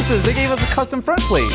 exclusives. They gave us a custom front plate.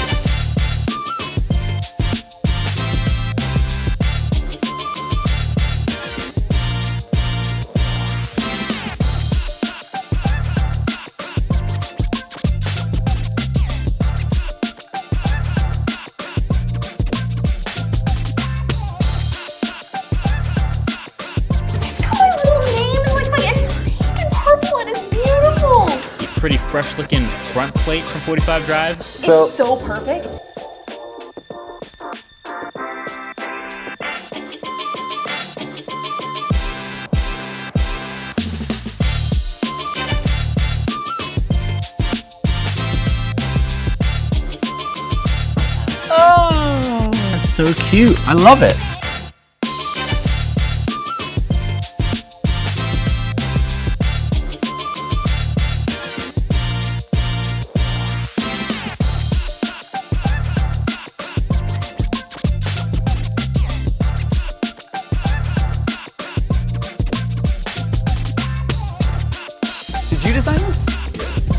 Pretty fresh looking front plate from 45 drives. It's so perfect. Oh, that's so cute. I love it. Did you design this?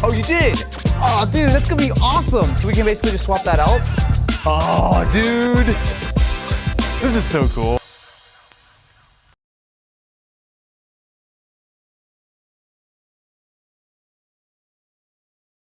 Oh, you did? Oh, dude, that's gonna be awesome. So we can basically just swap that out? Oh, dude. This is so cool.